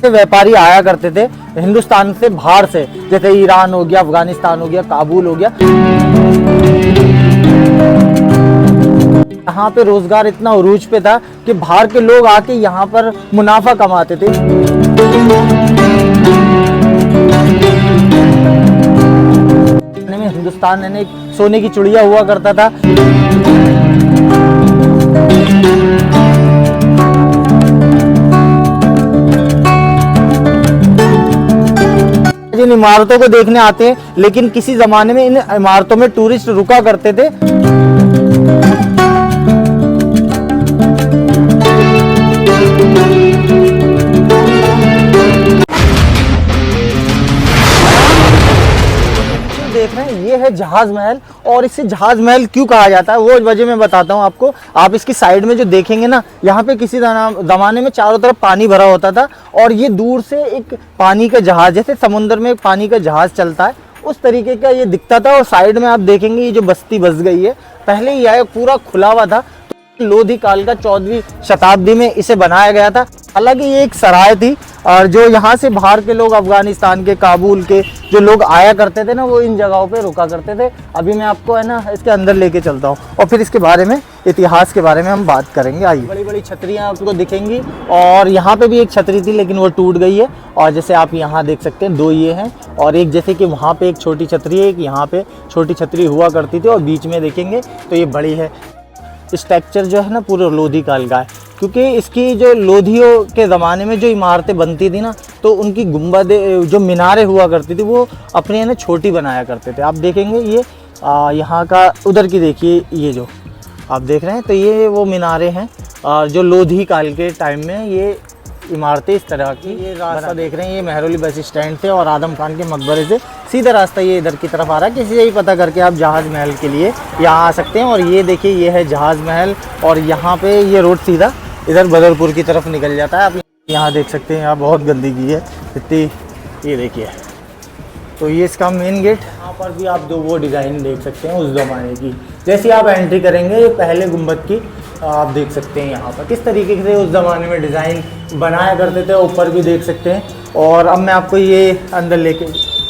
व्यापारी आया करते थे हिंदुस्तान से बाहर से, जैसे ईरान हो गया, अफगानिस्तान हो गया, काबुल हो गया। यहाँ पे रोजगार इतना उरूज पे था कि बाहर के लोग आके यहाँ पर मुनाफा कमाते थे। में हिंदुस्तान ने एक सोने की चिड़िया हुआ करता था। जिन इमारतों को देखने आते हैं, लेकिन किसी जमाने में इन इमारतों में टूरिस्ट रुका करते थे। देख रहे हैं ये है जहाज महल, और इसे जहाज महल क्यों कहा जाता है वो वजह मैं बताता हूँ आपको। आप इसकी साइड में जो देखेंगे ना, यहाँ पे किसी जमाने में चारों तरफ पानी भरा होता था, और ये दूर से एक पानी का जहाज, जैसे समुद्र में एक पानी का जहाज चलता है उस तरीके का ये दिखता था। और साइड में आप देखेंगे ये जो बस्ती बस गई है, पहले यह पूरा खुला हुआ था। लोधी काल का 14वीं शताब्दी में इसे बनाया गया था। हालांकि ये एक सराय थी, और जो यहाँ से बाहर के लोग, अफगानिस्तान के, काबुल के जो लोग आया करते थे ना, वो इन जगहों पे रुका करते थे। अभी मैं आपको है ना इसके अंदर लेके चलता हूँ, और फिर इसके बारे में, इतिहास के बारे में हम बात करेंगे। आइए। बड़ी बड़ी छतरियाँ आपको दिखेंगी, और यहाँ पे भी एक छतरी थी लेकिन वो टूट गई है। और जैसे आप यहाँ देख सकते हैं, दो ये हैं, और एक जैसे कि वहाँ पे एक छोटी छतरी है, एक यहाँ पे छोटी छतरी हुआ करती थी, और बीच में देखेंगे तो ये बड़ी है। स्ट्रक्चर जो है ना पूरा लोधी काल का है, क्योंकि इसकी जो लोधियों के ज़माने में जो इमारतें बनती थी ना, तो उनकी गुंबदें, जो मीनारें हुआ करती थी, वो अपने ना छोटी बनाया करते थे। आप देखेंगे ये यहाँ का, उधर की देखिए, ये जो आप देख रहे हैं, तो ये वो मीनारें हैं जो लोधी काल के टाइम में ये इमारतें इस तरह की। ये रास्ता देख रहे हैं, ये मेहरौली बस स्टैंड से और आदम खान के मकबरे से सीधा रास्ता ये इधर की तरफ आ रहा है। किसी से ही पता करके आप जहाज़ महल के लिए यहाँ आ सकते हैं। और ये देखिए, ये है जहाज़ महल, और यहाँ पे ये रोड सीधा इधर बदरपुर की तरफ निकल जाता है। आप यहाँ देख सकते हैं, यहाँ बहुत गंदगी है इतनी, ये देखिए। तो ये इसका मेन गेट, यहाँ पर भी आप दो वो डिज़ाइन देख सकते हैं उस ज़माने की। जैसे आप एंट्री करेंगे, ये पहले गुंबद की आप देख सकते हैं यहाँ पर किस तरीके से उस ज़माने में डिज़ाइन बनाया करते थे, ऊपर भी देख सकते हैं। और अब मैं आपको ये अंदर लेके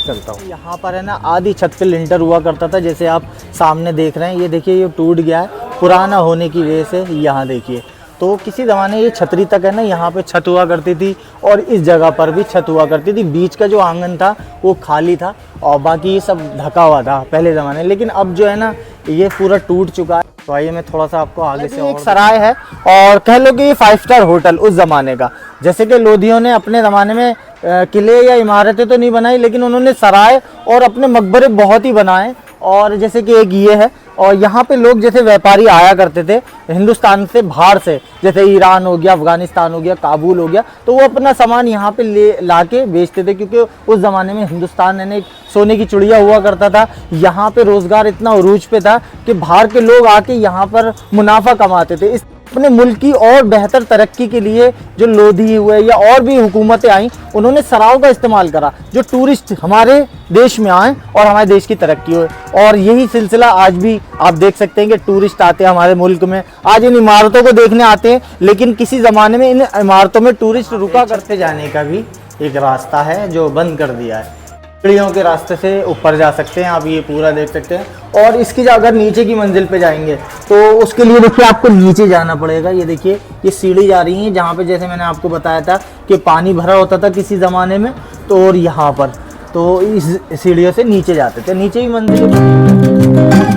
चलता हूँ। यहाँ पर है ना आधी छत पे लिंटर हुआ करता था, जैसे आप सामने देख रहे हैं। ये देखिए, ये टूट गया है पुराना होने की वजह से। यहाँ देखिए, तो किसी ज़माने ये छतरी तक है ना, यहाँ पे छत हुआ करती थी, और इस जगह पर भी छत हुआ करती थी। बीच का जो आंगन था वो खाली था, और बाकी ये सब ढका हुआ था पहले ज़माने। लेकिन अब जो है ना, ये पूरा टूट चुका है। तो आइए मैं थोड़ा सा आपको आगे से, एक सराय है, और कह लो कि ये 5 स्टार होटल उस ज़माने का। जैसे कि लोधियों ने अपने ज़माने में किले या इमारतें तो नहीं बनाई, लेकिन उन्होंने सराय और अपने मकबरे बहुत ही बनाए। और जैसे कि एक ये है, और यहाँ पे लोग जैसे व्यापारी आया करते थे हिंदुस्तान से बाहर से, जैसे ईरान हो गया, अफगानिस्तान हो गया, काबुल हो गया, तो वो अपना सामान यहाँ पे ला के बेचते थे। क्योंकि उस ज़माने में हिंदुस्तान ने एक सोने की चिड़िया हुआ करता था। यहाँ पे रोज़गार इतना उरूज पे था कि बाहर के लोग आके यहाँ पर मुनाफा कमाते थे। इस अपने मुल्क की और बेहतर तरक्की के लिए जो लोधी हुए या और भी हुकूमतें आई, उन्होंने सरायों का इस्तेमाल करा, जो टूरिस्ट हमारे देश में आए और हमारे देश की तरक्की हो। और यही सिलसिला आज भी आप देख सकते हैं कि टूरिस्ट आते हैं हमारे मुल्क में, आज इन इमारतों को देखने आते हैं। लेकिन किसी ज़माने में इन इमारतों में टूरिस्ट रुका करते जाने का भी एक रास्ता है जो बंद कर दिया है। सीढ़ियों के रास्ते से ऊपर जा सकते हैं आप, ये पूरा देख सकते हैं। और इसकी अगर नीचे की मंजिल पे जाएंगे तो उसके लिए देखिए आपको नीचे जाना पड़ेगा। ये देखिए, ये सीढ़ी जा रही है जहाँ पे जैसे मैंने आपको बताया था कि पानी भरा होता था किसी ज़माने में, तो और यहाँ पर तो इस सीढ़ियों से नीचे जाते थे, नीचे ही मंजिल।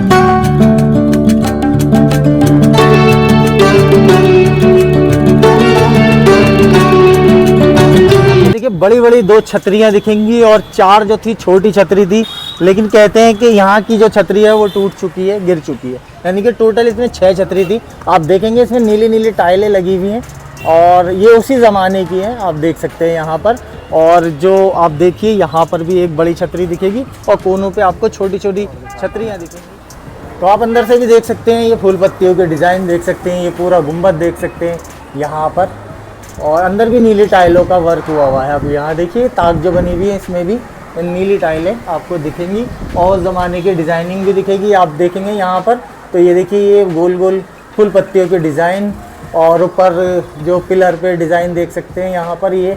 बड़ी बड़ी 2 छतरियाँ दिखेंगी, और 4 जो थी छोटी छतरी थी। लेकिन कहते हैं कि यहाँ की जो छतरी है वो टूट चुकी है, गिर चुकी है। यानी कि टोटल इसमें 6 छतरी थी। आप देखेंगे इसमें नीली नीली टाइलें लगी हुई हैं, और ये उसी ज़माने की है, आप देख सकते हैं यहाँ पर। और जो आप देखिए यहाँ पर भी एक बड़ी छतरी दिखेगी, और कोनों पे आपको छोटी छोटी छतरियाँ दिखेंगी। तो आप अंदर से भी देख सकते हैं, ये फूल पत्तियों के डिज़ाइन देख सकते हैं, ये पूरा गुंबद देख सकते हैं यहाँ पर। और अंदर भी नीली टाइलों का वर्क हुआ है। अब यहाँ देखिए ताक जो बनी हुई है, इसमें भी नीली टाइलें आपको दिखेंगी, और ज़माने की डिज़ाइनिंग भी दिखेगी। आप देखेंगे यहाँ पर, तो ये देखिए, ये गोल गोल फूल पत्तियों के डिज़ाइन, और ऊपर जो पिलर पे डिज़ाइन देख सकते हैं यहाँ पर, ये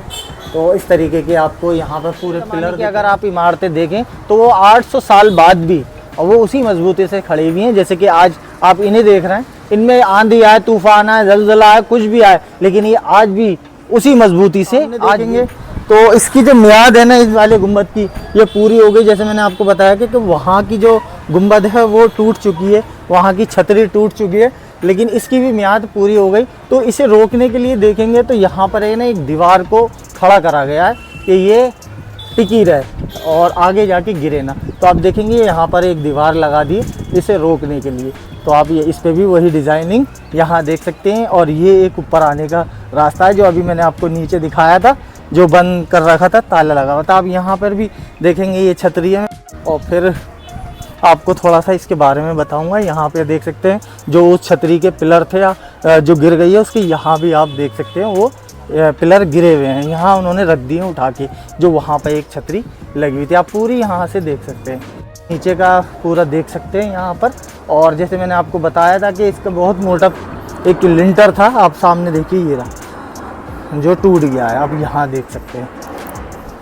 तो इस तरीके के आपको यहाँ पर पूरे पिलर की अगर आप इमारतें देखें तो वो 800 साल बाद भी और वो उसी मजबूती से खड़ी हुई हैं। जैसे कि आज आप इन्हें देख रहे हैं, इनमें आंधी आए, तूफान आए, जलजला आए, कुछ भी आए, लेकिन ये आज भी उसी मजबूती से देखेंगे। तो इसकी जो मियाद है ना इस वाले गुंबद की, ये पूरी हो गई। जैसे मैंने आपको बताया कि वहाँ की जो गुंबद है वो टूट चुकी है, वहाँ की छतरी टूट चुकी है, लेकिन इसकी भी मियाद पूरी हो गई। तो इसे रोकने के लिए देखेंगे तो यहाँ पर है ना एक दीवार को खड़ा करा गया है कि ये टिकी रहे और आगे जाके गिरे ना। तो आप देखेंगे यहाँ पर एक दीवार लगा दी इसे रोकने के लिए। तो आप ये इस पे भी वही डिज़ाइनिंग यहाँ देख सकते हैं। और ये एक ऊपर आने का रास्ता है जो अभी मैंने आपको नीचे दिखाया था, जो बंद कर रखा था, ताला लगा हुआ था। आप यहाँ पर भी देखेंगे ये छतरी है। और फिर आपको थोड़ा सा इसके बारे में बताऊंगा। यहाँ पे देख सकते हैं जो उस छतरी के पिलर थे या जो गिर गई है उसके यहाँ भी आप देख सकते हैं वो पिलर गिरे हुए हैं। यहाँ उन्होंने रख दिए उठा के, जो वहाँ पर एक छतरी लगी हुई थी। आप पूरी यहाँ से देख सकते हैं, नीचे का पूरा देख सकते हैं यहाँ पर। और जैसे मैंने आपको बताया था कि इसका बहुत मोटा एक लिंटर था, आप सामने देखिए ये रहा जो टूट गया है, आप यहाँ देख सकते हैं,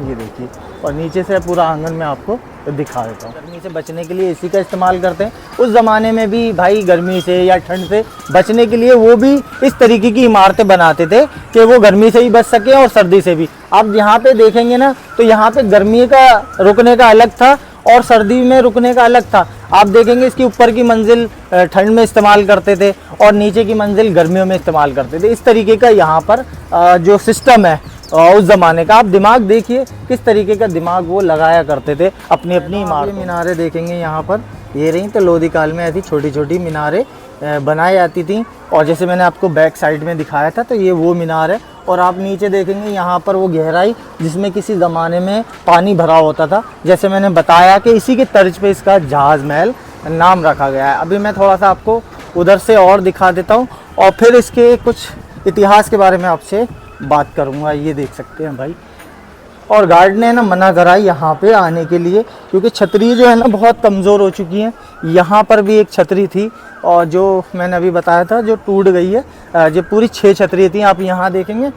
ये देखिए। और नीचे से पूरा आंगन में आपको दिखा देता हूँ। गर्मी से बचने के लिए एसी का इस्तेमाल करते हैं। उस ज़माने में भी भाई गर्मी से या ठंड से बचने के लिए वो भी इस तरीके की इमारतें बनाते थे कि वो गर्मी से ही बच सके और सर्दी से भी। आप यहाँ पे देखेंगे ना तो यहाँ पे गर्मी का रुकने का अलग था और सर्दी में रुकने का अलग था। आप देखेंगे इसकी ऊपर की मंजिल ठंड में इस्तेमाल करते थे और नीचे की मंजिल गर्मियों में इस्तेमाल करते थे। इस तरीके का यहाँ पर जो सिस्टम है उस ज़माने का, आप दिमाग देखिए किस तरीके का दिमाग वो लगाया करते थे अपनी अपनी इमारत। मीनारें देखेंगे यहाँ पर, ये रही। तो लोधी काल में ऐसी छोटी छोटी मीनारें बनाई जाती थी। और जैसे मैंने आपको बैक साइड में दिखाया था तो ये वो मीनार है। और आप नीचे देखेंगे यहाँ पर वो गहराई जिसमें किसी ज़माने में पानी भरा होता था। जैसे मैंने बताया कि इसी के तर्ज पे इसका जहाज़ महल नाम रखा गया है। अभी मैं थोड़ा सा आपको उधर से और दिखा देता हूँ और फिर इसके कुछ इतिहास के बारे में आपसे बात करूँगा। ये देख सकते हैं भाई। और गार्ड ने ना मना करा यहाँ पे आने के लिए क्योंकि छतरी जो है ना बहुत कमज़ोर हो चुकी है। यहाँ पर भी एक छतरी थी और जो मैंने अभी बताया था जो टूट गई है। जो पूरी 6 छतरी थी, आप यहाँ देखेंगे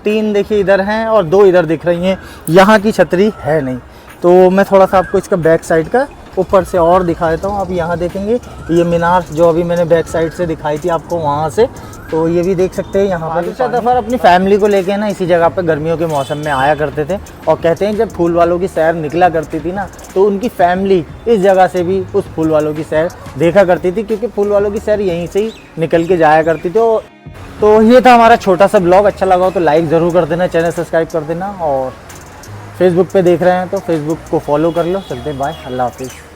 3 देखिए इधर हैं और 2 इधर दिख रही हैं। यहाँ की छतरी है नहीं। तो मैं थोड़ा सा आपको इसका बैक साइड का ऊपर से और दिखा देता हूँ। आप यहाँ देखेंगे ये मीनार जो अभी मैंने बैक साइड से दिखाई थी आपको वहाँ से, तो ये भी देख सकते हैं। यहाँ पर दूसरा दफ़ा अपनी फैमिली को लेके ना इसी जगह पे गर्मियों के मौसम में आया करते थे। और कहते हैं जब फूल वालों की सैर निकला करती थी ना तो उनकी फैमिली इस जगह से भी उस फूल वालों की सैर देखा करती थी, क्योंकि फूल वालों की सैर यहीं से ही निकल के जाया करती थी। तो ये था हमारा छोटा सा ब्लॉग। अच्छा लगा हो तो लाइक ज़रूर कर देना, चैनल सब्सक्राइब कर देना। और फेसबुक पे देख रहे हैं तो फेसबुक को फॉलो कर लो। चलते बाय, अल्लाह हाफिज़।